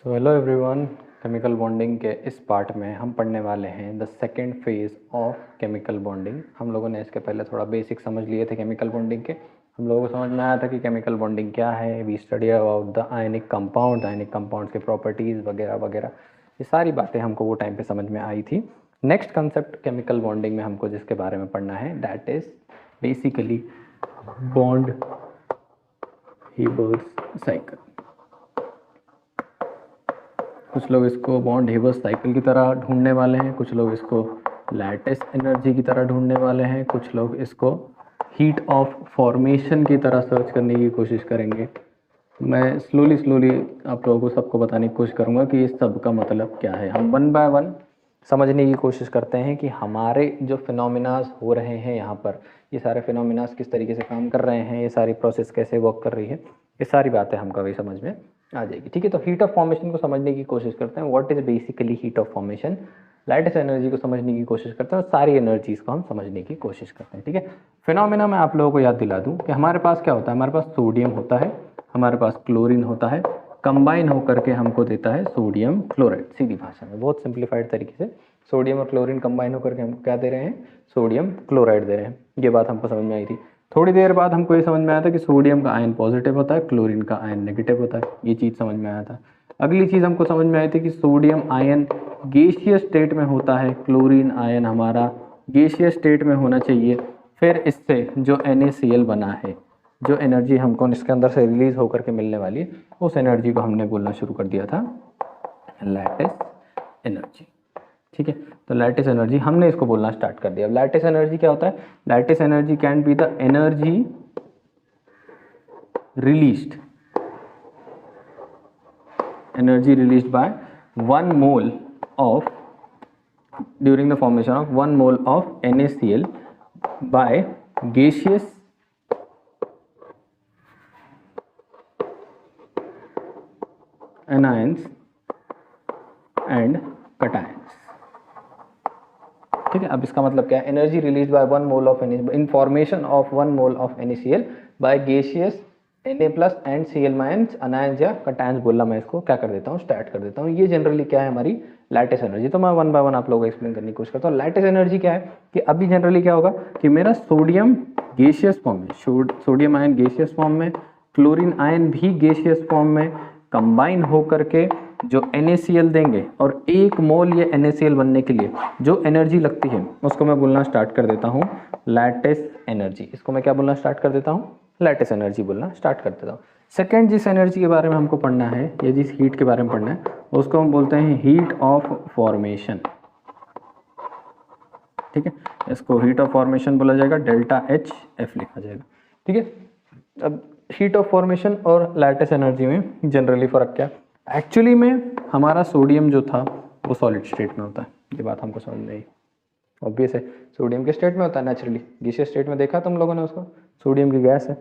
So hello everyone, chemical bonding के इस part में हम पढ़ने वाले हैं the second phase of chemical bonding. हम लोगों ने इसके पहले थोड़ा बेसिक समझ लिए थे केमिकल बॉन्डिंग के। हम लोगों को समझ में आया था कि केमिकल बॉन्डिंग क्या है। We study about the ionic compounds के प्रॉपर्टीज़ वगैरह वगैरह। ये सारी बातें हमको वो टाइम पे समझ में आई थी। नेक्स्ट कंसेप्ट केमिकल बॉन्डिंग में हमको जिसके बारे में पढ़ना है दैट इज़ बेसिकली बॉन्ड हीबर्स साइकिल। कुछ लोग इसको बॉन्ड हीबर्स साइकिल की तरह ढूंढने वाले हैं, कुछ लोग इसको लैटिस एनर्जी की तरह ढूंढने वाले हैं, कुछ लोग इसको हीट ऑफ फॉर्मेशन की तरह सर्च करने की कोशिश करेंगे। मैं स्लोली आप लोगों को सबको बताने की कोशिश करूंगा कि इस सब का मतलब क्या है। हम वन बाय वन समझने की कोशिश करते हैं कि हमारे जो फिनोमिनाज हो रहे हैं यहाँ पर, ये सारे फिनोमिनाज किस तरीके से काम कर रहे हैं, ये सारी प्रोसेस कैसे वर्क कर रही है, ये सारी बातें हमको भी समझ में आ जाएगी। ठीक है, तो हीट ऑफ फॉर्मेशन को समझने की कोशिश करते हैं। What is basically heat of formation. Lightest energy को समझने की कोशिश करते हैं और सारी एनर्जीज को हम समझने की कोशिश करते हैं। ठीक है, फिनोमिना मैं आप लोगों को याद दिला दूं कि हमारे पास क्या होता है। हमारे पास सोडियम होता है, हमारे पास क्लोरीन होता है, कंबाइन होकर के हमको देता है सोडियम क्लोराइड। सीधी भाषा में, बहुत सिंप्लीफाइड तरीके से सोडियम और क्लोरीन कंबाइन होकर के हमको क्या दे रहे हैं, सोडियम क्लोराइड दे रहे हैं। ये बात हमको समझ में आई थी। थोड़ी देर बाद हमको ये समझ में आया था कि सोडियम का आयन पॉजिटिव होता है, क्लोरीन का आयन नेगेटिव होता है। ये चीज़ समझ में आया था। अगली चीज़ हमको समझ में आई थी कि सोडियम आयन गैसियस स्टेट में होता है, क्लोरीन आयन हमारा गैसियस स्टेट में होना चाहिए। फिर इससे जो NaCl बना है, जो एनर्जी हमको इसके अंदर से रिलीज होकर के मिलने वाली है, उस एनर्जी को हमने बोलना शुरू कर दिया था लैटिस एनर्जी। ठीक है, तो लैटिस एनर्जी हमने इसको बोलना स्टार्ट कर दिया। लैटिस एनर्जी क्या होता है? Lattice energy can be the energy released by 1 mole of during the formation of 1 mole of NaCl by gaseous anions and cations। ठीक है, अब इसका मतलब क्या है? Energy release by 1 mole of in formation of 1 mole of NaCl by gaseous Na plus and Cl minus anions या cations बोलना। मैं इसको क्या कर देता हूँ, स्टार्ट कर देता हूँ। ये जनरली क्या है हमारी लैटिस एनर्जी। तो मैं वन बाय वन आप लोगों को एक्सप्लेन करने की कोशिश करता हूँ। लैटिस एनर्जी क्या है कि अभी जनरली क्या होगा कि मेरा सोडियम गैसियस फॉर्म में, सोडियम आयन गैसियस फॉर्म में, क्लोरीन आयन भी गैसियस फॉर्म में कंबाइन होकर के जो NaCl देंगे, और 1 मोल ये NaCl बनने के लिए जो एनर्जी लगती है उसको मैं बोलना स्टार्ट कर देता हूँ लैटिस एनर्जी। इसको मैं क्या बोलना स्टार्ट कर देता हूँ, लैटिस एनर्जी बोलना स्टार्ट कर देता हूँ। सेकेंड जिस एनर्जी के बारे में हमको पढ़ना है या जिस हीट के बारे में पढ़ना है उसको हम बोलते हैं हीट ऑफ फॉर्मेशन। ठीक है, इसको हीट ऑफ फॉर्मेशन बोला जाएगा, ΔHF लिखा जाएगा। ठीक है, अब हीट ऑफ फॉर्मेशन और लैटिस एनर्जी में जनरली फ़र्क क्या? एक्चुअली में हमारा सोडियम जो था वो सॉलिड स्टेट में होता है। ये बात हमको समझ में आई। ऑब्वियस है, सोडियम के स्टेट में होता है नेचुरली। गैसियस स्टेट में देखा तुम लोगों ने उसको, सोडियम की गैस है।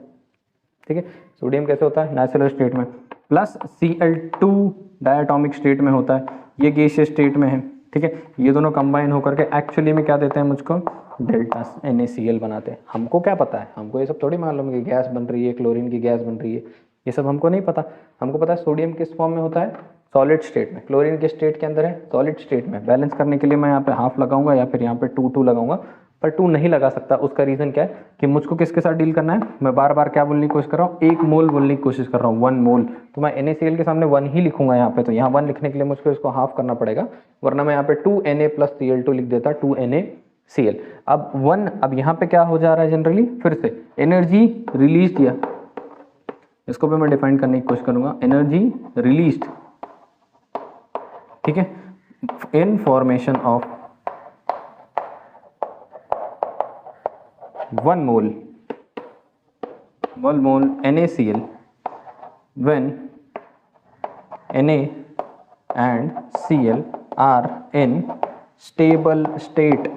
ठीक है, सोडियम कैसे होता है, नेचुरल स्टेट में, प्लस Cl2 डायटोमिक स्टेट में होता है, ये गैसियस स्टेट में है। ठीक है, ये दोनों कंबाइन होकर के एक्चुअली में क्या देते हैं मुझको, डेल्टा NaCl बनाते हैं। हमको क्या पता है, हमको ये सब थोड़ी मालूम है कि गैस बन रही है, क्लोरीन की गैस बन रही है, ये सब हमको नहीं पता। हमको पता है सोडियम किस फॉर्म में होता है, सॉलिड स्टेट में। क्लोरीन के स्टेट के अंदर है, सॉलिड स्टेट में। बैलेंस करने के लिए मैं यहाँ पे हाफ लगाऊंगा या फिर यहाँ पे 2 लगाऊंगा, पर 2 नहीं लगा सकता। उसका रीज़न क्या है कि मुझको किसके साथ डील करना है। मैं बार बार क्या बोलने की कोशिश कर रहा हूँ, 1 मोल बोलने की कोशिश कर रहा हूँ, 1 मोल। तो मैं NaCl के सामने 1 ही लिखूंगा यहाँ पे, तो यहाँ 1 लिखने के लिए मुझको इसको हाफ करना पड़ेगा, वरना मैं यहाँ पे 2Na प्लस Cl2 लिख देता, 2NaCl। अब 1, अब यहाँ पे क्या हो जा रहा है जनरली, फिर से एनर्जी रिलीज किया, इसको भी मैं डिफाइन करने की कोशिश करूंगा, एनर्जी रिलीज्ड। ठीक है, इन formation of 1 mole NaCl when Na and Cl are in stable state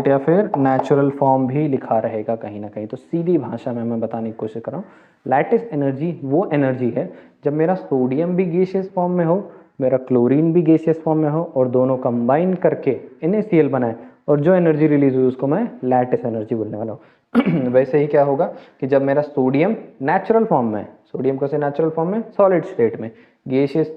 या फिर नेचुरल फॉर्म भी लिखा रहेगा कहीं ना कहीं। तो सीधी भाषा में मैं बताने की कोशिश कर रहा हूँ, लैटिस एनर्जी वो एनर्जी है जब मेरा सोडियम भी गैसियस फॉर्म में हो, मेरा क्लोरीन भी गैसियस फॉर्म में हो, और दोनों कंबाइन करके NaCl बनाए, और जो एनर्जी रिलीज हुई उसको मैं लैटिस एनर्जी बोलने वाला हूँ। वैसे ही क्या होगा कि जब मेरा सोडियम नेचुरल फॉर्म में, सोडियम कैसे नेचुरल फॉर्म में, सॉलिड स्टेट में। गैसियस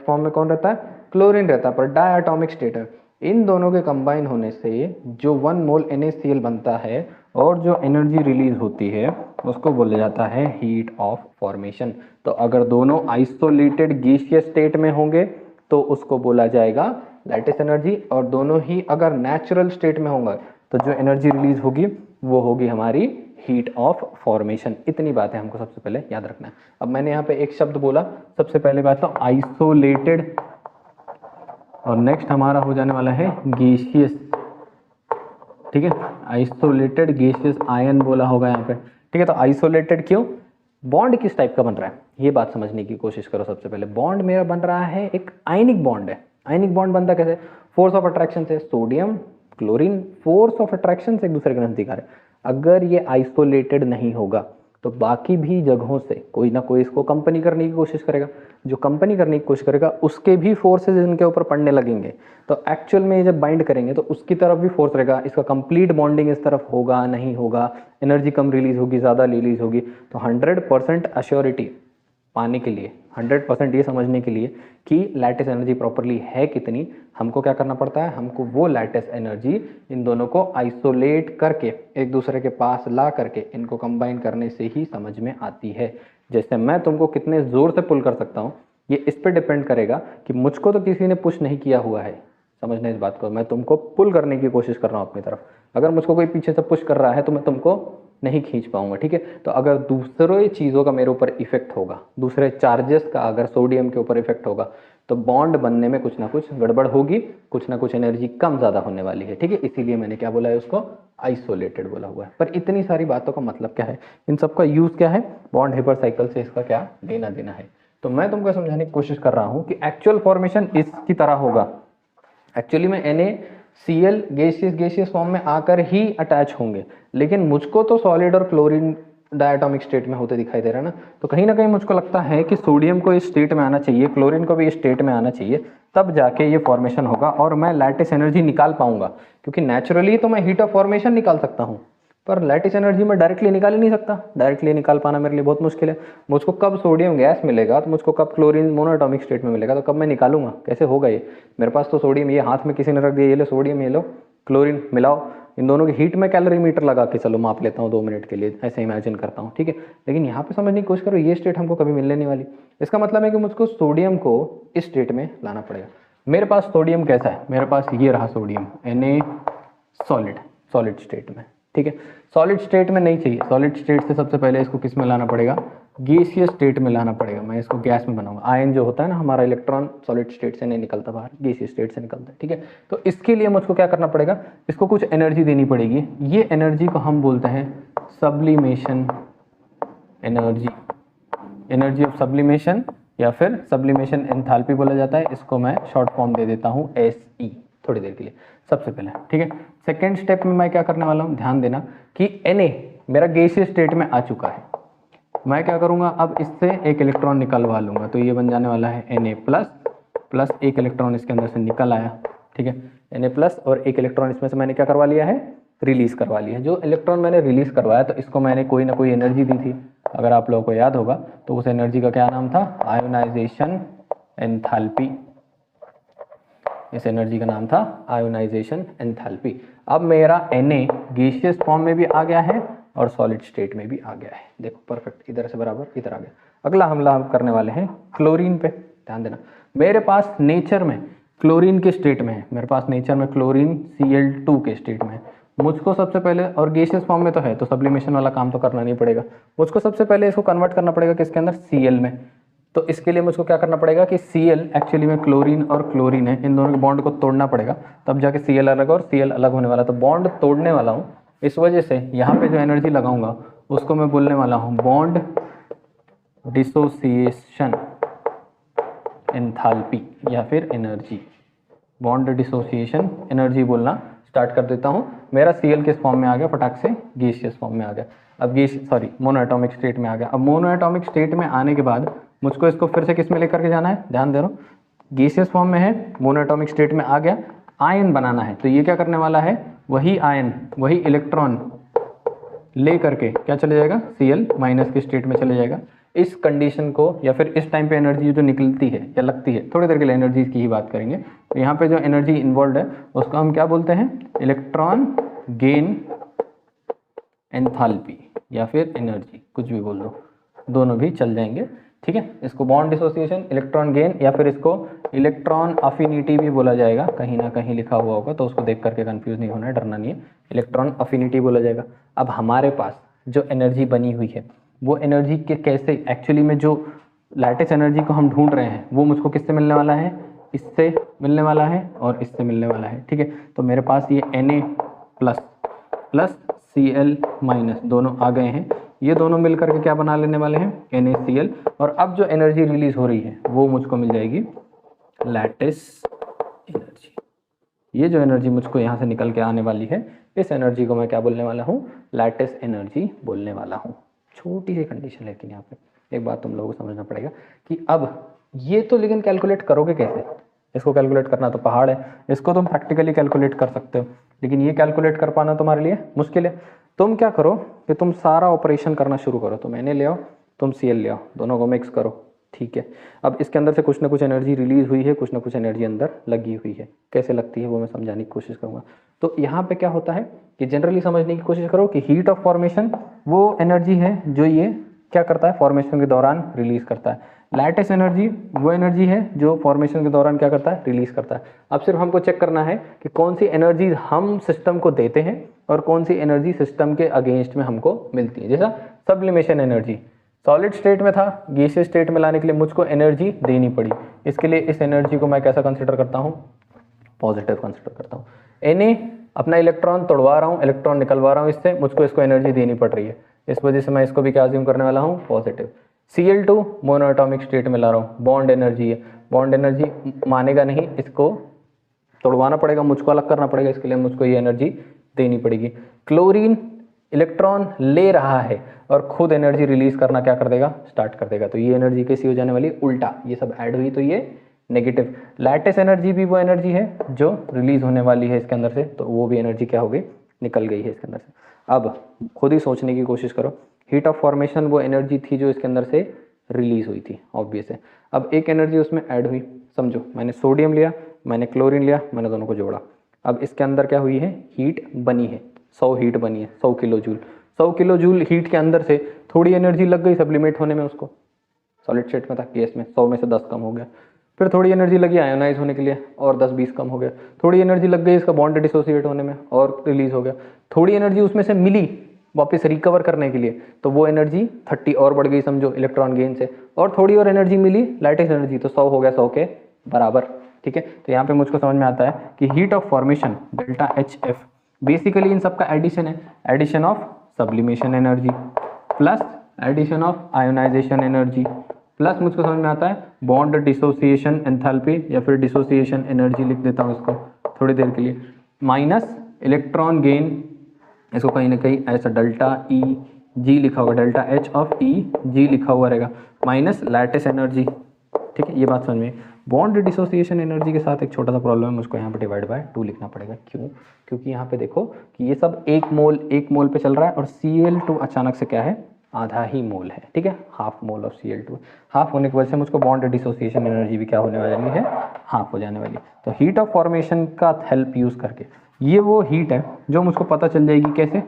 फॉर्म में कौन रहता है, क्लोरीन रहता है, पर डायटोमिक स्टेट है। इन दोनों के कंबाइन होने से जो 1 मोल NaCl बनता है और जो एनर्जी रिलीज होती है उसको बोला जाता है हीट ऑफ फॉर्मेशन। तो अगर दोनों आइसोलेटेड गैसियस स्टेट में होंगे तो उसको बोला जाएगा लैटिस एनर्जी, और दोनों ही अगर नेचुरल स्टेट में होंगे तो जो एनर्जी रिलीज होगी वो होगी हमारी हीट ऑफ फॉर्मेशन। इतनी बात है हमको सबसे पहले याद रखना है। अब मैंने यहाँ पे एक शब्द बोला, सबसे पहले बात तो आइसोलेटेड, और नेक्स्ट हमारा हो जाने वाला है गैसियस, ठीक है। आइसोलेटेड गैसियस आयन बोला होगा यहाँ पे, ठीक है। तो आइसोलेटेड क्यों, बॉन्ड किस टाइप का बन रहा है ये बात समझने की कोशिश करो। सबसे पहले बॉन्ड मेरा बन रहा है एक आयनिक बॉन्ड है। आयनिक बॉन्ड बनता कैसे, फोर्स ऑफ अट्रैक्शन से। Sodium chlorine force of attraction से एक दूसरे के नजदीक आ रहे हैं। अगर ये आइसोलेटेड नहीं होगा तो बाकी भी जगहों से कोई ना कोई इसको कंपनी करने की कोशिश करेगा। जो कंपनी करने की कोशिश करेगा उसके भी फोर्सेस इनके ऊपर पड़ने लगेंगे, तो एक्चुअल में जब बाइंड करेंगे तो उसकी तरफ भी फोर्स रहेगा। इसका कंप्लीट बॉन्डिंग इस तरफ होगा नहीं होगा, एनर्जी कम रिलीज होगी ज़्यादा रिलीज होगी। तो 100% अश्योरिटी पाने के लिए, 100% ये समझने के लिए कि लैटिस एनर्जी प्रॉपरली है कितनी, हमको क्या करना पड़ता है, हमको वो लैटिस एनर्जी इन दोनों को आइसोलेट करके एक दूसरे के पास ला करके इनको कंबाइन करने से ही समझ में आती है। जैसे मैं तुमको कितने ज़ोर से पुल कर सकता हूँ ये इस पर डिपेंड करेगा कि मुझको तो किसी ने पुश नहीं किया हुआ है, समझना इस बात को। मैं तुमको पुल करने की कोशिश कर रहा हूँ अपनी तरफ, अगर मुझको कोई पीछे से पुश कर रहा है तो मैं तुमको नहीं खींच पाऊंगा, ठीक है। तो अगर दूसरे चीज़ों का मेरे ऊपर इफेक्ट होगा, दूसरे चार्जेस का अगर सोडियम के ऊपर इफेक्ट होगा तो बॉन्ड बनने में कुछ ना कुछ गड़बड़ होगी, कुछ ना कुछ एनर्जी कम ज़्यादा होने वाली है, ठीक है। इसीलिए मैंने क्या बोला है, उसको आइसोलेटेड बोला हुआ है। पर इतनी सारी बातों का मतलब क्या है, इन सब का यूज़ क्या है, बॉन्ड हेबर साइकिल से इसका क्या लेना देना है। तो मैं तुमको समझाने की कोशिश कर रहा हूँ कि एक्चुअल फॉर्मेशन इसकी तरह होगा। एक्चुअली में NaCl गैसियस फॉर्म में आकर ही अटैच होंगे, लेकिन मुझको तो सॉलिड और क्लोरीन डायटोमिक स्टेट में होते दिखाई दे रहा है ना। तो कहीं ना कहीं मुझको लगता है कि सोडियम को इस स्टेट में आना चाहिए, क्लोरीन को भी इस स्टेट में आना चाहिए, तब जाके ये फॉर्मेशन होगा और मैं लैटिस एनर्जी निकाल पाऊंगा। क्योंकि नेचुरली तो मैं हीट ऑफ फॉर्मेशन निकाल सकता हूँ, पर लैटिस एनर्जी में डायरेक्टली निकाल ही नहीं सकता। डायरेक्टली निकाल पाना मेरे लिए बहुत मुश्किल है। मुझको कब सोडियम गैस मिलेगा तो मुझको कब क्लोरीन मोनोएटॉमिक स्टेट में मिलेगा, तो कब मैं निकालूंगा, कैसे होगा ये। मेरे पास तो सोडियम ये हाथ में किसी ने रख दिया, ये लो सोडियम, ये लो क्लोरीन, मिलाओ इन दोनों की हीट में कैलोरी मीटर लगा के चलो माप लेता हूँ 2 मिनट के लिए, ऐसे इमेजिन करता हूँ, ठीक है। लेकिन यहाँ पे समझने की कोशिश करो, ये स्टेट हमको कभी मिलने नहीं वाली। इसका मतलब है कि मुझको सोडियम को इस स्टेट में लाना पड़ेगा। मेरे पास सोडियम कैसा है, मेरे पास ये रहा सोडियम Na सॉलिड स्टेट में, ठीक है। सॉलिड स्टेट में नहीं चाहिए, सॉलिड स्टेट से सबसे पहले इसको किस में लाना पड़ेगा, गैसियस स्टेट में लाना पड़ेगा। मैं इसको गैस में बनाऊंगा। आयन जो होता है ना हमारा, इलेक्ट्रॉन सॉलिड स्टेट से नहीं निकलता बाहर, गैसियस स्टेट से निकलता है, ठीक है। तो इसके लिए मुझको क्या करना पड़ेगा, इसको कुछ एनर्जी देनी पड़ेगी। ये एनर्जी को हम बोलते हैं sublimation energy, energy of sublimation, या फिर सब्लिमेशन एंथैल्पी बोला जाता है। इसको मैं शॉर्ट फॉर्म दे देता हूँ SE थोड़ी देर के लिए सबसे पहले, ठीक है। सेकेंड स्टेप में मैं क्या करने वाला हूँ, ध्यान देना कि Na मेरा गैसियस स्टेट में आ चुका है। मैं क्या करूँगा, अब इससे एक इलेक्ट्रॉन निकलवा लूँगा, तो ये बन जाने वाला है Na प्लस एक इलेक्ट्रॉन इसके अंदर से निकल आया, ठीक है। Na प्लस और एक इलेक्ट्रॉन इसमें से मैंने क्या करवा लिया है, रिलीज करवा लिया है। जो इलेक्ट्रॉन मैंने रिलीज करवाया तो इसको मैंने कोई ना कोई एनर्जी दी थी, अगर आप लोगों को याद होगा तो उस एनर्जी का क्या नाम था, आयोनाइजेशन एंथैल्पी। इस एनर्जी का नाम था आयोनाइजेशन एंथैल्पी। अब मेरा Na गैसियस फॉर्म में भी आ गया है और सॉलिड स्टेट में भी आ गया है। देखो परफेक्ट, इधर से बराबर इधर आ गया। अगला हमला हम करने वाले हैं क्लोरीन पे, ध्यान देना। मेरे पास नेचर में क्लोरीन के स्टेट में है, मेरे पास नेचर में क्लोरीन Cl2 के स्टेट में है। मुझको सबसे पहले, और गैसियस फॉर्म में तो है तो सब्लिमेशन वाला काम तो करना नहीं पड़ेगा, मुझको सबसे पहले इसको कन्वर्ट करना पड़ेगा किसके अंदर, Cl में। तो इसके लिए मुझको क्या करना पड़ेगा कि Cl एक्चुअली में क्लोरीन और क्लोरीन है, इन दोनों के बॉन्ड को तोड़ना पड़ेगा, तब जाके Cl अलग और Cl अलग होने वाला। तो बॉन्ड तोड़ने वाला हूँ, इस वजह से यहाँ पे जो एनर्जी लगाऊंगा उसको मैं बोलने वाला हूँ बॉन्ड डिसोसिएशन एंथैल्पी या फिर एनर्जी। बॉन्ड डिसोसिएशन एनर्जी बोलना स्टार्ट कर देता हूँ। मेरा Cl किस फॉर्म में आ गया, फटाक से गैसियस फॉर्म में आ गया। अब मोनोएटॉमिक स्टेट में आ गया। अब मोनोएटॉमिक स्टेट में आने के बाद मुझको इसको फिर से किस में लेकर के जाना है, ध्यान दे रहा हूँ, गैसियस फॉर्म में है, मोनोएटॉमिक स्टेट में आ गया, आयन बनाना है। तो ये क्या करने वाला है, वही आयन वही इलेक्ट्रॉन ले करके क्या चले जाएगा, Cl माइनस के स्टेट में चले जाएगा। इस कंडीशन को या फिर इस टाइम पे एनर्जी जो निकलती है या लगती है, थोड़ी देर के लिए एनर्जी की ही बात करेंगे, तो यहाँ पे जो एनर्जी इन्वॉल्व है उसको हम क्या बोलते हैं, इलेक्ट्रॉन गेन एंथैल्पी या फिर एनर्जी, कुछ भी बोल दो, दोनों भी चल जाएंगे, ठीक है। इसको बॉन्ड डिसोसिएशन, इलेक्ट्रॉन गेन या फिर इसको इलेक्ट्रॉन अफिनिटी भी बोला जाएगा, कहीं ना कहीं लिखा हुआ होगा तो उसको देख करके कंफ्यूज नहीं होना है, डरना नहीं है, इलेक्ट्रॉन अफिनिटी बोला जाएगा। अब हमारे पास जो एनर्जी बनी हुई है वो एनर्जी के कैसे, एक्चुअली में जो लैटिस एनर्जी को हम ढूंढ रहे हैं वो मुझको किससे मिलने वाला है, इससे मिलने वाला है और इससे मिलने वाला है, ठीक है। तो मेरे पास ये Na plus plus Cl minus दोनों आ गए हैं, ये दोनों मिल करके क्या बना लेने वाले हैं, NaCl, और अब जो एनर्जी रिलीज हो रही है वो मुझको मिल जाएगी लैटिस एनर्जी। ये जो एनर्जी मुझको यहाँ से निकल के आने वाली है, इस एनर्जी को मैं क्या बोलने वाला हूँ, लैटिस एनर्जी बोलने वाला हूँ। छोटी सी कंडीशन, लेकिन यहाँ पे एक बात तुम लोगों को समझना पड़ेगा कि अब ये तो लेकिन कैलकुलेट करोगे कैसे, इसको कैलकुलेट करना तो पहाड़ है, इसको तुम प्रैक्टिकली कैलकुलेट कर सकते हो, लेकिन ये कैलकुलेट कर पाना तुम्हारे लिए मुश्किल है। तुम क्या करो कि तुम सारा ऑपरेशन करना शुरू करो, तुम Na ले आओ, तुम Cl ले आओ, दोनों को मिक्स करो, ठीक है। अब इसके अंदर से कुछ ना कुछ एनर्जी रिलीज हुई है, कुछ ना कुछ एनर्जी अंदर लगी हुई है, कैसे लगती है वो मैं समझाने की कोशिश करूँगा। तो यहाँ पे क्या होता है कि जनरली समझने की कोशिश करो कि हीट ऑफ फॉर्मेशन वो एनर्जी है जो ये क्या करता है, फॉर्मेशन के दौरान रिलीज करता है। लैटिस एनर्जी वो एनर्जी है जो फॉर्मेशन के दौरान क्या करता है, रिलीज करता है। अब सिर्फ हमको चेक करना है कि कौन सी एनर्जी हम सिस्टम को देते हैं और कौन सी एनर्जी सिस्टम के अगेंस्ट में हमको मिलती है। जैसा सब्लिमेशन एनर्जी, सॉलिड स्टेट में था, गैसियस स्टेट में लाने के लिए मुझको एनर्जी देनी पड़ी, इसके लिए इस एनर्जी को मैं कैसा कंसिडर करता हूँ, पॉजिटिव कंसिडर करता हूँ। Na अपना इलेक्ट्रॉन तोड़वा रहा हूँ, इलेक्ट्रॉन निकलवा रहा हूँ इससे, मुझको इसको एनर्जी देनी पड़ रही है, इस वजह से मैं इसको भी क्या अज्यूम करने वाला हूँ, पॉजिटिव। Cl2 मोनोएटॉमिक स्टेट में ला रहा हूँ, बॉन्ड एनर्जी है, बॉन्ड एनर्जी मानेगा नहीं, इसको तोड़वाना पड़ेगा, मुझको अलग करना पड़ेगा, इसके लिए मुझको ये एनर्जी देनी पड़ेगी। क्लोरीन इलेक्ट्रॉन ले रहा है और खुद एनर्जी रिलीज करना क्या कर देगा, स्टार्ट कर देगा, तो ये एनर्जी कैसी हो जाने वाली, उल्टा, ये सब ऐड हुई तो ये नेगेटिव। लैटिस एनर्जी भी वो एनर्जी है जो रिलीज होने वाली है इसके अंदर से, तो वो भी एनर्जी क्या हो गई, निकल गई है इसके अंदर से। अब खुद ही सोचने की कोशिश करो, हीट ऑफ फॉर्मेशन वो एनर्जी थी जो इसके अंदर से रिलीज हुई थी, ऑब्वियस है। अब एक एनर्जी उसमें ऐड हुई, समझो मैंने सोडियम लिया, मैंने क्लोरीन लिया, मैंने दोनों को जोड़ा, अब इसके अंदर क्या हुई है, हीट बनी है, 100 हीट बनी है, 100 kilo joule. 100 kilo joule heat के अंदर से थोड़ी एनर्जी लग गई सब्लिमेट होने में, उसको सॉलिड स्टेट में था, केस में 100 में से 10 कम हो गया, फिर थोड़ी एनर्जी लगी आयोनाइज होने के लिए और 10-20 कम हो गया, थोड़ी एनर्जी लग गई इसका बॉन्ड डिसोसिएट होने में और रिलीज हो गया, थोड़ी एनर्जी उसमें से मिली वापस रिकवर करने के लिए, तो वो एनर्जी 30 और बढ़ गई समझो इलेक्ट्रॉन गेन से, और थोड़ी और एनर्जी मिली लैटिस एनर्जी, तो 100 हो गया 100 के बराबर, ठीक है। तो यहाँ पे मुझको समझ में आता है कि heat of formation delta HF basically इन सबका एडिशन है, addition of sublimation energy plus addition of ionisation energy plus मुझको समझ में आता है बॉन्ड डिसोसिएशन एंथैल्पी या फिर डिसोसिएशन एनर्जी लिख देता हूँ इसको थोड़ी देर के लिए, माइनस इलेक्ट्रॉन गेन, इसको कहीं ना कहीं ऐसा डेल्टा EG लिखा होगा, डेल्टा H ऑफ EG लिखा हुआ रहेगा, माइनस लैटिस एनर्जी, ठीक है। ये बात समझ में। बॉन्ड डिसोसिएशन एनर्जी के साथ एक छोटा सा प्रॉब्लम है, मुझको यहाँ पे डिवाइड बाय 2 लिखना पड़ेगा, क्यों, क्योंकि यहाँ पे देखो कि ये सब 1 मोल पे चल रहा है और Cl2 अचानक से क्या है, आधा ही मोल है, ठीक है, half mole of Cl2, half होने की वजह से मुझको बॉन्ड डिसोसिएशन एनर्जी भी क्या होने वाली है, हाफ हो जाने वाली। तो हीट ऑफ फॉर्मेशन का हेल्प यूज़ करके ये वो हीट है जो मुझको पता चल जाएगी कैसे,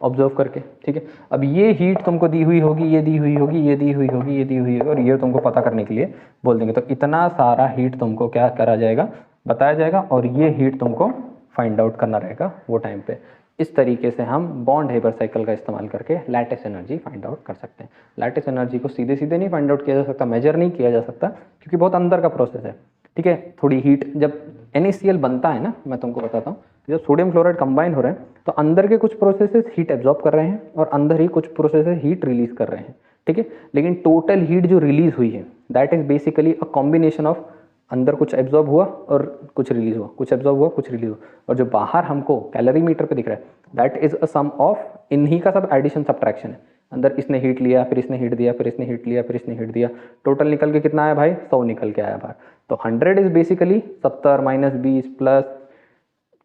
ऑब्जर्व करके, ठीक है। अब ये हीट तुमको दी हुई होगी, ये दी हुई होगी, ये दी हुई होगी, ये दी हुई होगी, और ये तुमको पता करने के लिए बोल देंगे, तो इतना सारा हीट तुमको क्या करा जाएगा, बताया जाएगा, और ये हीट तुमको फाइंड आउट करना रहेगा वो टाइम पे। इस तरीके से हम बॉन्ड हेबर साइकिल का इस्तेमाल करके लैटिस एनर्जी फाइंड आउट कर सकते हैं। लैटिस एनर्जी को सीधे सीधे नहीं फाइंड आउट किया जा सकता, मेजर नहीं किया जा सकता, क्योंकि बहुत अंदर का प्रोसेस है, ठीक है। थोड़ी हीट जब NaCl बनता है ना, मैं तुमको बताता हूँ, जब सोडियम क्लोराइड कंबाइन हो रहे हैं तो अंदर के कुछ प्रोसेसेस हीट एब्जॉर्ब कर रहे हैं और अंदर ही कुछ प्रोसेसेस हीट रिलीज कर रहे हैं, ठीक है। लेकिन टोटल हीट जो रिलीज हुई है that is basically a combination of अंदर कुछ एब्जॉर्ब हुआ और कुछ रिलीज हुआ, कुछ एब्जॉर्ब हुआ, कुछ रिलीज हुआ, और जो बाहर हमको कैलोरीमीटर पे दिख रहा है that is a sum of इन्हीं का सब एडिशन सब्ट्रैक्शन है। अंदर इसने हीट लिया, फिर इसने हीट दिया, फिर इसने हीट लिया, फिर इसने हीट दिया, टोटल निकल के कितना आया भाई, 100 निकल के आया बाहर। तो 100 is basically 70 - 20 plus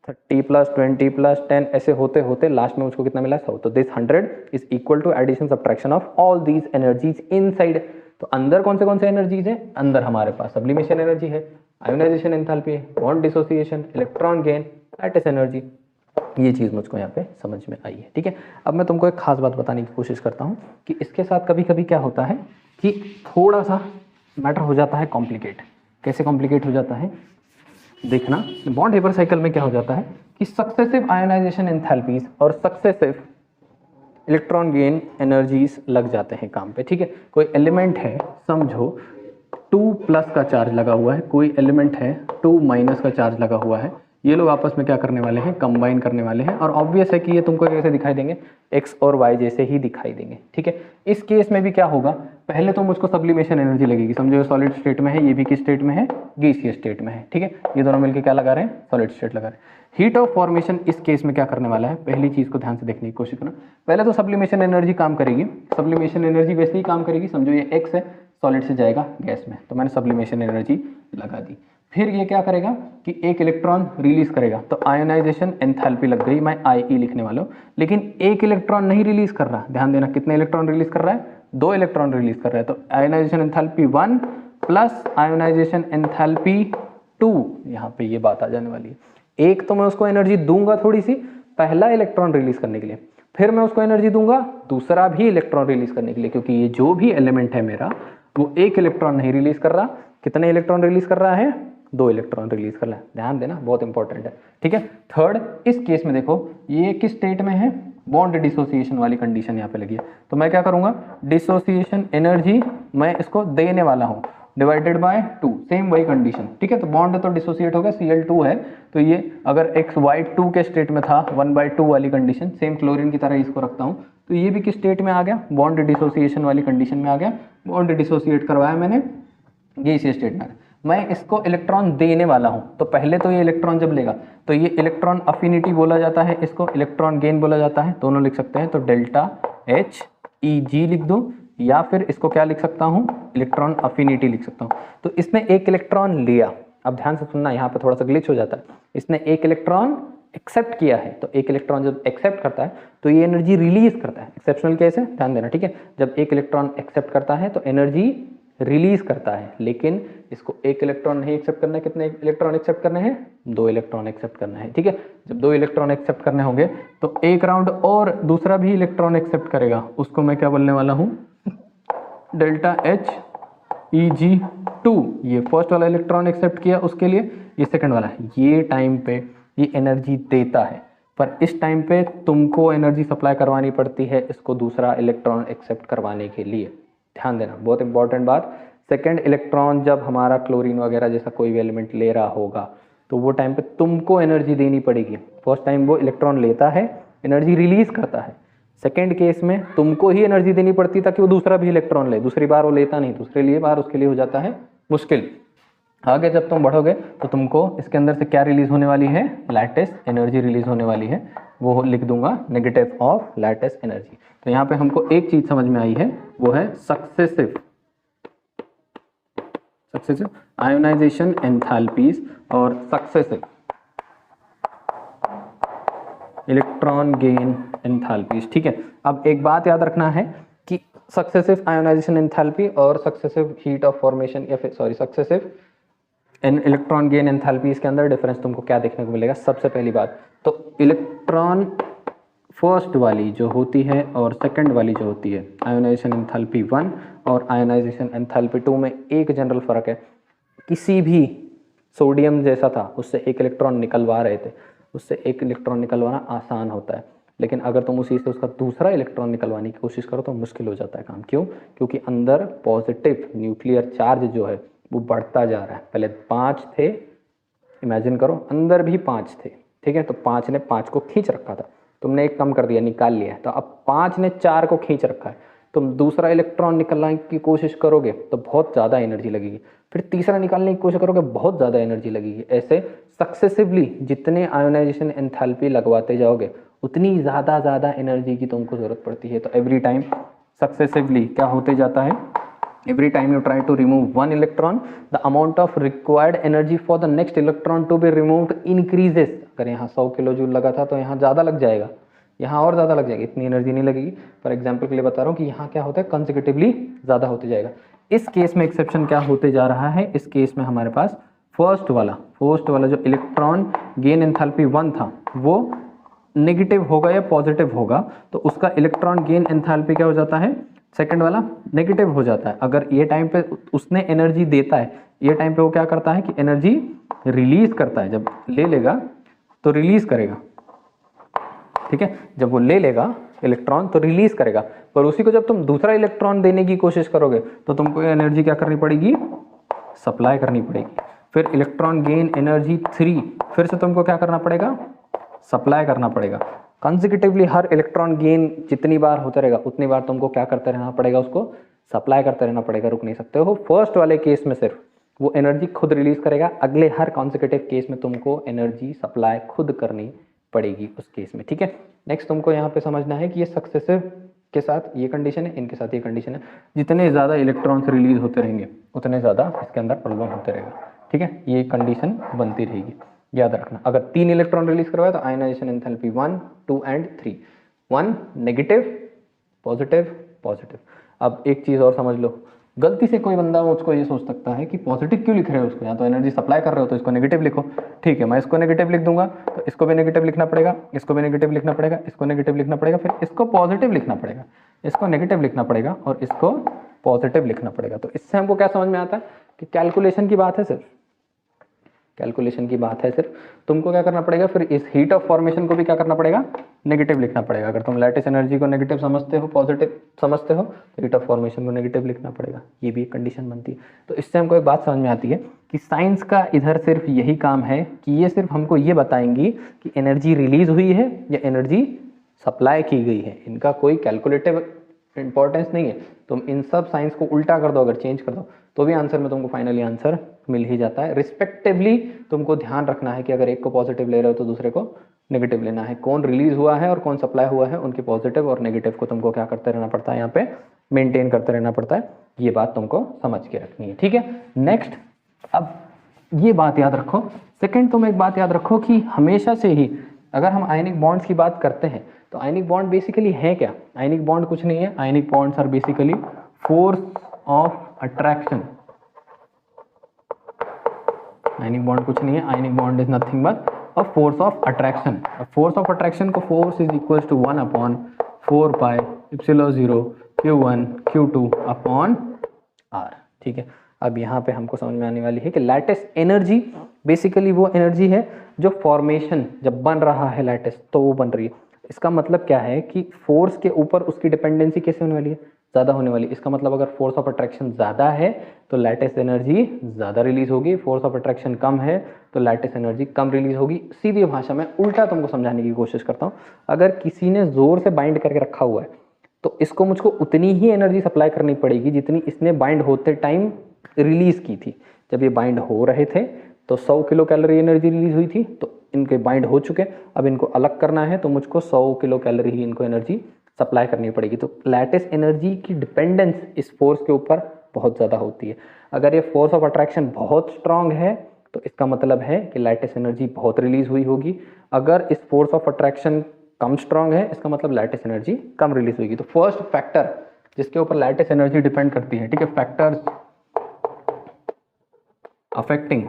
30 plus 20 plus 10 ऐसे होते होते लास्ट में मुझको कितना मिला 100। तो this 100 is equal to addition subtraction of all these energies inside. तो अंदर कौन से एनर्जीज है, अंदर हमारे पास सब्लिमेशन एनर्जी है, आयोनाइजेशन एंथैल्पी है, bond dissociation, electron gain, lattice energy. ये चीज़ मुझको यहाँ पे समझ में आई है। ठीक है, अब मैं तुमको एक खास बात बताने की कोशिश करता हूँ कि इसके साथ कभी कभी क्या होता है कि थोड़ा सा मैटर हो जाता है कॉम्प्लिकेट। कैसे कॉम्प्लिकेट हो जाता है देखना, बॉन्ड हेबर साइकिल में क्या हो जाता है कि सक्सेसिव आयोनाइजेशन एंथैल्पीज और सक्सेसिव इलेक्ट्रॉन गेन एनर्जीज लग जाते हैं काम पे। ठीक है, कोई एलिमेंट है, समझो 2 प्लस का चार्ज लगा हुआ है, कोई एलिमेंट है 2 माइनस का चार्ज लगा हुआ है, ये लोग आपस में क्या करने वाले हैं, कंबाइन करने वाले हैं। और ऑब्वियस है कि ये तुमको कैसे दिखाई देंगे, एक्स और वाई जैसे ही दिखाई देंगे। ठीक है, इस केस में भी क्या होगा, पहले तो मुझको सब्लिमेशन एनर्जी लगेगी। समझो ये सॉलिड स्टेट में है, ये भी किस स्टेट में है, गैसीय स्टेट में है। ठीक है, ये दोनों मिलकर क्या लगा रहे हैं, सॉलिड स्टेट लगा रहे हैं। हीट ऑफ फॉर्मेशन इस केस में क्या करने वाला है, पहली चीज को ध्यान से देखने की कोशिश करना। पहले तो सब्लिमेशन एनर्जी काम करेगी, सब्लिमेशन एनर्जी वैसे ही काम करेगी। समझो ये एक्स है, सॉलिड से जाएगा गैस में, तो मैंने सब्लिमेशन एनर्जी लगा दी। फिर ये क्या करेगा कि एक इलेक्ट्रॉन रिलीज करेगा, तो आयोनाइजेशन एंथैल्पी लग गई, मैं आई लिखने वाला हूँ। लेकिन एक इलेक्ट्रॉन नहीं रिलीज कर रहा, ध्यान देना, कितने इलेक्ट्रॉन रिलीज कर रहा है, 2 इलेक्ट्रॉन रिलीज कर रहा है। तो ionisation enthalpy 1 plus ionisation enthalpy 2, यहाँ पे ये बात आ जाने वाली है। एक तो मैं उसको एनर्जी दूंगा थोड़ी सी, पहला इलेक्ट्रॉन रिलीज करने के लिए, फिर मैं उसको एनर्जी दूंगा दूसरा भी इलेक्ट्रॉन रिलीज करने के लिए, क्योंकि ये जो भी एलिमेंट है मेरा वो एक इलेक्ट्रॉन नहीं रिलीज कर रहा, कितने इलेक्ट्रॉन रिलीज कर रहा है, 2 इलेक्ट्रॉन रिलीज कर रहा है। ध्यान देना, बहुत इंपॉर्टेंट है। ठीक है, थर्ड, इस केस में देखो ये किस स्टेट में है, बॉन्ड डिसोसिएशन वाली कंडीशन यहाँ पे लगी है। तो मैं क्या करूंगा, डिसोसिएशन एनर्जी मैं इसको देने वाला हूँ डिवाइडेड बाय 2, सेम वही कंडीशन। ठीक है, तो बॉन्ड तो डिसोसिएट हो गया, Cl2 है, तो ये अगर XY2 के स्टेट में था 1/2 वाली कंडीशन, सेम क्लोरीन की तरह इसको रखता हूँ, तो ये भी किस स्टेट में आ गया, बॉन्ड डिसोसिएशन वाली कंडीशन में आ गया। बॉन्ड डिसोसिएट करवाया मैंने, ये इसी स्टेट में। मैं इसको इलेक्ट्रॉन देने वाला हूं, तो पहले तो ये इलेक्ट्रॉन जब लेगा तो ये इलेक्ट्रॉन अफिनिटी बोला जाता है, इसको इलेक्ट्रॉन गेन बोला जाता है, दोनों लिख सकते हैं। तो डेल्टा HEG लिख दो, या फिर इसको क्या लिख सकता हूं, इलेक्ट्रॉन अफिनिटी लिख सकता हूं। तो इसने एक इलेक्ट्रॉन लिया, अब ध्यान से सुनना, यहाँ पे थोड़ा सा ग्लिच हो जाता है। इसने एक इलेक्ट्रॉन एक्सेप्ट किया है, तो एक इलेक्ट्रॉन जब एक्सेप्ट करता है तो ये एनर्जी रिलीज करता है। एक्सेप्शनल केस है, ध्यान देना। ठीक है, जब एक इलेक्ट्रॉन एक्सेप्ट करता है तो एनर्जी रिलीज करता है, लेकिन इसको एक इलेक्ट्रॉन नहीं एक्सेप्ट करना है। कितने इलेक्ट्रॉन एक्सेप्ट करने हैं, 2 इलेक्ट्रॉन एक्सेप्ट करना है। ठीक है, जब 2 इलेक्ट्रॉन एक्सेप्ट करने होंगे तो एक राउंड और दूसरा भी इलेक्ट्रॉन एक्सेप्ट करेगा, उसको मैं क्या बोलने वाला हूँ, डेल्टा HEG2। ये फर्स्ट वाला इलेक्ट्रॉन एक्सेप्ट किया उसके लिए, ये सेकंड वाला, ये टाइम पे ये एनर्जी देता है, पर इस टाइम पे तुमको एनर्जी सप्लाई करवानी पड़ती है इसको दूसरा इलेक्ट्रॉन एक्सेप्ट करवाने के लिए। ध्यान देना, बहुत इंपॉर्टेंट बात। सेकंड इलेक्ट्रॉन जब हमारा क्लोरीन वगैरह जैसा कोई भी एलिमेंट ले रहा होगा तो वो टाइम पे तुमको एनर्जी देनी पड़ेगी। फर्स्ट टाइम वो इलेक्ट्रॉन लेता है, एनर्जी रिलीज करता है। सेकेंड केस में तुमको ही एनर्जी देनी पड़ती ताकि वो दूसरा भी इलेक्ट्रॉन ले, दूसरी बार वो लेता नहीं, दूसरे लिए बार उसके लिए हो जाता है मुश्किल। आगे जब तुम बढ़ोगे तो तुमको इसके अंदर से क्या रिलीज होने वाली है, लैटिस एनर्जी रिलीज होने वाली है, वो लिख दूंगा नेगेटिव ऑफ लैटिस एनर्जी। तो यहाँ पे हमको एक चीज समझ में आई है, वो है सक्सेसिव आयोनाइजेशन एंथैल्पीज और सक्सेसिव इलेक्ट्रॉन गेन एंथैल्पीज। ठीक है, अब एक बात याद रखना है कि सक्सेसिव आयोनाइजेशन एंथैल्पी और सक्सेसिव हीट ऑफ फॉर्मेशन या फिर सक्सेसिव इलेक्ट्रॉन गेन एंथैल्पीज के अंदर डिफरेंस तुमको क्या देखने को मिलेगा। सबसे पहली बात तो इलेक्ट्रॉन फर्स्ट वाली जो होती है और सेकंड वाली जो होती है, आयोनाइजेशन एंथैल्पी 1 और आयोनाइजेशन एंथैल्पी 2 में एक जनरल फर्क है, किसी भी सोडियम जैसा था उससे एक इलेक्ट्रॉन निकलवा रहे थे, उससे एक इलेक्ट्रॉन निकलवाना आसान होता है, लेकिन अगर तुम उसी से उसका दूसरा इलेक्ट्रॉन निकलवाने की कोशिश करो तो मुश्किल हो जाता है काम। क्यों? क्योंकि अंदर पॉजिटिव न्यूक्लियर चार्ज जो है वो बढ़ता जा रहा है। पहले 5 थे, इमेजिन करो अंदर भी 5 थे, ठीक है, तो 5 ने 5 को खींच रखा था, तुमने एक कम कर दिया, निकाल लिया, तो अब 5 ने 4 को खींच रखा है। तुम दूसरा इलेक्ट्रॉन निकालने की कोशिश करोगे तो बहुत ज़्यादा एनर्जी लगेगी, फिर तीसरा निकालने की कोशिश करोगे बहुत ज़्यादा एनर्जी लगेगी। ऐसे सक्सेसिवली जितने आयोनाइजेशन एंथैल्पी लगवाते जाओगे उतनी ज़्यादा एनर्जी की तुमको ज़रूरत पड़ती है। तो एवरी टाइम सक्सेसिवली क्या होते जाता है, every time you try to remove one electron, the amount of required energy for the next electron to be removed increases। अगर यहाँ 100 किलो जूल लगा था तो यहाँ ज़्यादा लग जाएगा, यहाँ और ज़्यादा लग जाएगी, इतनी एनर्जी नहीं लगेगी। फॉर एग्जाम्पल के लिए बता रहा हूँ कि यहाँ क्या होता है, कंसेक्यूटिवली ज़्यादा होते जाएगा। इस केस में एक्सेप्शन क्या होते जा रहा है, इस केस में हमारे पास फर्स्ट वाला जो इलेक्ट्रॉन गेन एंथैल्पी 1 था वो नेगेटिव होगा या पॉजिटिव होगा, तो उसका इलेक्ट्रॉन गेन एंथैल्पी क्या हो जाता है, सेकंड वाला नेगेटिव हो जाता है। अगर ये टाइम पे उसने एनर्जी देता है, ये टाइम पे वो क्या करता है कि एनर्जी रिलीज करता है, जब ले लेगा तो रिलीज करेगा, ठीक है, जब वो ले लेगा इलेक्ट्रॉन तो रिलीज करेगा, पर उसी को जब तुम दूसरा इलेक्ट्रॉन देने की कोशिश करोगे तो तुमको एनर्जी क्या करनी पड़ेगी, सप्लाई करनी पड़ेगी। फिर इलेक्ट्रॉन गेन एनर्जी 3 फिर से तुमको क्या करना पड़ेगा, सप्लाई करना पड़ेगा। कंसेक्यूटिवली हर इलेक्ट्रॉन गेन जितनी बार होता रहेगा उतनी बार तुमको क्या करते रहना पड़ेगा, उसको सप्लाई करते रहना पड़ेगा, रुक नहीं सकते हो। फर्स्ट वाले केस में सिर्फ वो एनर्जी खुद रिलीज करेगा, अगले हर कॉन्सेक्यूटिव केस में तुमको एनर्जी सप्लाई खुद करनी पड़ेगी उस केस में, ठीक है। नेक्स्ट तुमको यहाँ पे समझना है कि ये सक्सेसिव के साथ ये कंडीशन है, इनके साथ ये कंडीशन है, जितने ज़्यादा इलेक्ट्रॉन्स रिलीज होते रहेंगे उतने ज़्यादा इसके अंदर प्रॉब्लम होते रहेगा, ठीक है, ये कंडीशन बनती रहेगी, याद रखना। अगर 3 इलेक्ट्रॉन रिलीज करवाए तो ionization enthalpy 1, 2 and 3, 1 negative positive positive. अब एक चीज़ और समझ लो, गलती से कोई बंदा मुझको ये सोच सकता है कि पॉजिटिव क्यों लिख रहे हो उसको, या तो एनर्जी सप्लाई कर रहे हो तो इसको नेगेटिव लिखो, ठीक है, मैं इसको नेगेटिव लिख दूंगा तो इसको भी नेगेटिव लिखना पड़ेगा, इसको भी नेगेटिव लिखना पड़ेगा, इसको नेगेटिव लिखना पड़ेगा, फिर इसको पॉजिटिव लिखना पड़ेगा, इसको नेगेटिव लिखना पड़ेगा और इसको पॉजिटिव लिखना पड़ेगा। तो इससे हमको क्या समझ में आता है कि कैलकुलेशन की बात है, सिर्फ कैलकुलेशन की बात है, सिर्फ तुमको क्या करना पड़ेगा, फिर इस हीट ऑफ फॉर्मेशन को भी क्या करना पड़ेगा, नेगेटिव लिखना पड़ेगा। अगर तुम लैटिस एनर्जी को नेगेटिव समझते हो, पॉजिटिव समझते हो, तो हीट ऑफ फॉर्मेशन को नेगेटिव लिखना पड़ेगा, ये भी एक कंडीशन बनती है। तो इससे हमको एक बात समझ में आती है कि साइंस का इधर सिर्फ यही काम है कि ये सिर्फ हमको ये बताएंगी कि एनर्जी रिलीज हुई है या एनर्जी सप्लाई की गई है, इनका कोई कैलकुलेटिव इंपॉर्टेंस नहीं है। तुम इन सब साइंस को उल्टा कर दो, अगर चेंज कर दो तो भी आंसर में तुमको फाइनली आंसर मिल ही जाता है। रिस्पेक्टिवली तुमको ध्यान रखना है कि अगर एक को पॉजिटिव ले रहे हो तो दूसरे को नेगेटिव लेना है, कौन रिलीज हुआ है और कौन सप्लाई हुआ है, उनके पॉजिटिव और नेगेटिव को तुमको क्या करते रहना पड़ता है, यहाँ पे मेंटेन करते रहना पड़ता है। ये बात तुमको समझ के रखनी है, ठीक है। नेक्स्ट, अब ये बात याद रखो, सेकेंड तुम एक बात याद रखो कि हमेशा से ही अगर हम आयनिक बॉन्ड्स की बात करते हैं तो आयनिक बॉन्ड बेसिकली है क्या, आयनिक बॉन्ड कुछ नहीं है, ionic bonds are basically force of attraction. Ionic bond कुछ नहीं है, ionic bond is nothing but a force of attraction. Force of attraction को force is equal to 1/4 pi epsilon 0 Q1 Q2 upon R, ठीक है। अब यहाँ पे हमको समझ में आने वाली है कि लैटिस एनर्जी बेसिकली वो एनर्जी है जो फॉर्मेशन जब बन रहा है लैटिस तो वो बन रही है। इसका मतलब क्या है कि फोर्स के ऊपर उसकी डिपेंडेंसी कैसे होने वाली है, ज़्यादा होने वाली। इसका मतलब अगर फोर्स ऑफ अट्रैक्शन ज़्यादा है तो लैटिस एनर्जी ज़्यादा रिलीज होगी, फोर्स ऑफ अट्रैक्शन कम है तो लैटिस एनर्जी कम रिलीज होगी। सीधी भाषा में उल्टा तुमको समझाने की कोशिश करता हूँ, अगर किसी ने ज़ोर से बाइंड करके रखा हुआ है तो इसको मुझको उतनी ही एनर्जी सप्लाई करनी पड़ेगी जितनी इसने बाइंड होते टाइम रिलीज की थी। जब ये बाइंड हो रहे थे तो 100 किलो कैलोरी एनर्जी रिलीज हुई थी, तो इनके बाइंड हो चुके, अब इनको अलग करना है तो मुझको 100 किलो कैलोरी ही इनको एनर्जी सप्लाई करनी पड़ेगी। तो लैटिस एनर्जी की डिपेंडेंस इस फोर्स के ऊपर बहुत ज़्यादा होती है। अगर ये फोर्स ऑफ अट्रैक्शन बहुत स्ट्रांग है तो इसका मतलब है कि लैटिस एनर्जी बहुत रिलीज हुई होगी। अगर इस force of attraction come strong है इसका मतलब लैटिस एनर्जी कम रिलीज होगी। तो फर्स्ट फैक्टर जिसके ऊपर लैटिस एनर्जी डिपेंड करती है, ठीक है, फैक्टर्स अफेक्टिंग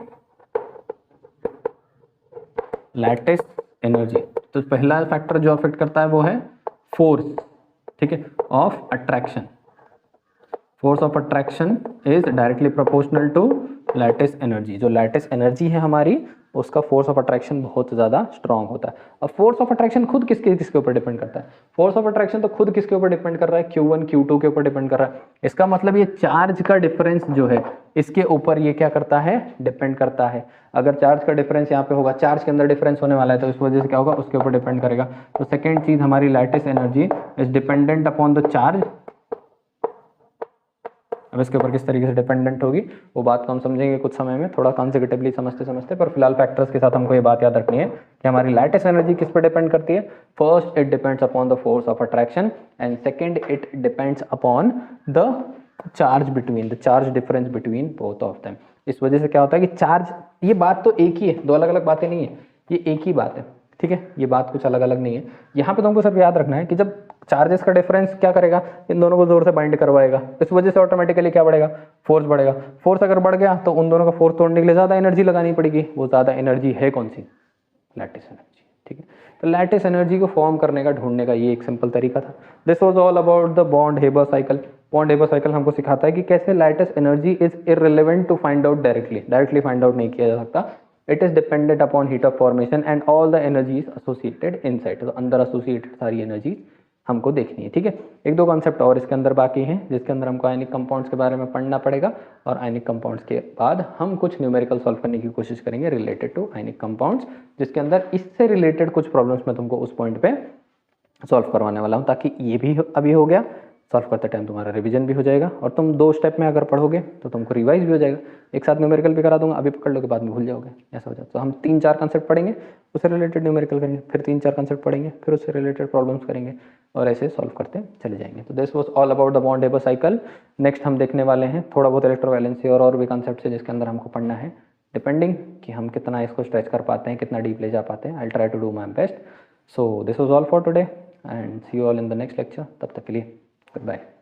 लैटिस एनर्जी, तो पहला फैक्टर जो अफेक्ट करता है वो है फोर्स, ठीक है, of attraction. Force of attraction is directly proportional to lattice energy. जो लैटिस एनर्जी है हमारी उसका फोर्स ऑफ अट्रैक्शन बहुत ज़्यादा स्ट्रांग होता है। अब फोर्स ऑफ अट्रैक्शन खुद किसके किसके ऊपर डिपेंड करता है, फोर्स ऑफ अट्रैक्शन तो खुद किसके ऊपर डिपेंड कर रहा है, Q1 Q2 के ऊपर डिपेंड कर रहा है। इसका मतलब ये चार्ज का डिफरेंस जो है इसके ऊपर ये क्या करता है, डिपेंड करता है। अगर चार्ज का डिफरेंस यहाँ पे होगा, चार्ज के अंदर डिफरेंस होने वाला है तो इस वजह से क्या होगा, उसके ऊपर डिपेंड करेगा। तो सेकेंड चीज हमारी lattice energy is dependent upon the charge. अब इसके ऊपर किस तरीके से डिपेंडेंट होगी वो बात को हम समझेंगे कुछ समय में, थोड़ा कॉन्सेक्यूटिवली समझते समझते, पर फिलहाल फैक्टर्स के साथ हमको ये बात याद रखनी है कि हमारी लैटिस एनर्जी किस पर डिपेंड करती है। First it depends upon the force of attraction and second it depends upon the charge between, the charge difference between both of them. इस वजह से क्या होता है कि चार्ज, ये बात तो एक ही है, दो अलग अलग बातें नहीं है। ये एक ही बात है, ठीक है, ये बात कुछ अलग अलग नहीं है। यहाँ पे तुमको सिर्फ याद रखना है कि जब चार्जेस का डिफरेंस क्या करेगा, इन दोनों को जोर से बाइंड करवाएगा, इस वजह से ऑटोमेटिकली क्या बढ़ेगा, फोर्स बढ़ेगा। फोर्स अगर बढ़ गया तो उन दोनों का फोर्स तोड़ने के लिए ज़्यादा एनर्जी लगानी पड़ेगी, वो ज़्यादा एनर्जी है कौन सी, लैटिस एनर्जी, ठीक है। तो लैटिस एनर्जी को फॉर्म करने का, ढूंढने का ये एक सिंपल तरीका था। This was all about the बॉन्ड हेबर साइकिल। बॉन्ड हेबर साइकिल हमको सिखाता है कि कैसे lattice energy is irrelevant to find out directly find out नहीं किया जा सकता। It is dependent upon heat of formation and all the energies associated inside. तो अंदर एसोसिएटेड सारी एनर्जी हमको देखनी है, ठीक है। एक दो कॉन्सेप्ट और इसके अंदर बाकी हैं, जिसके अंदर हमको आयनिक कंपाउंड्स के बारे में पढ़ना पड़ेगा, और आयनिक कंपाउंड्स के बाद हम कुछ न्यूमेरिकल सॉल्व करने की कोशिश करेंगे रिलेटेड टू आयनिक कंपाउंड्स, जिसके अंदर इससे रिलेटेड कुछ प्रॉब्लम्स मैं तुमको उस पॉइंट पे सॉल्व करवाने वाला हूँ, ताकि ये भी अभी हो गया, सॉल्व करते टाइम तुम्हारा रिवीजन भी हो जाएगा, और तुम 2 स्टेप में अगर पढ़ोगे तो तुमको रिवाइज भी हो जाएगा। एक साथ न्यूमेरिकल भी करा दूंगा, अभी पकड़ लोगे बाद में भूल जाओगे, ऐसा हो जाता। तो हम 3-4 कंसेप्ट पढ़ेंगे, उससे रिलेटेड न्यूमेरिकल करेंगे, फिर 3-4 कंसेप्ट पढ़ेंगे, फिर उससे रिलेटेड प्रॉब्लम्स करेंगे, और ऐसे सॉल्व करते चले जाएंगे। तो this was all about the बॉन्ड हेबर साइकिल। नेक्स्ट हम देखने वाले हैं थोड़ा बहुत इलेक्ट्रोवैलेंसी और भी कंसेप्ट है जिसके अंदर हमको पढ़ना है, डिपेंडिंग कि हम कितना इसको स्ट्रेच कर पाते हैं, कितना डीप ले जा पाते हैं। I try to do my best. So this was all for today and see you all in the next lecture. तब तक के लिए गुड बाय।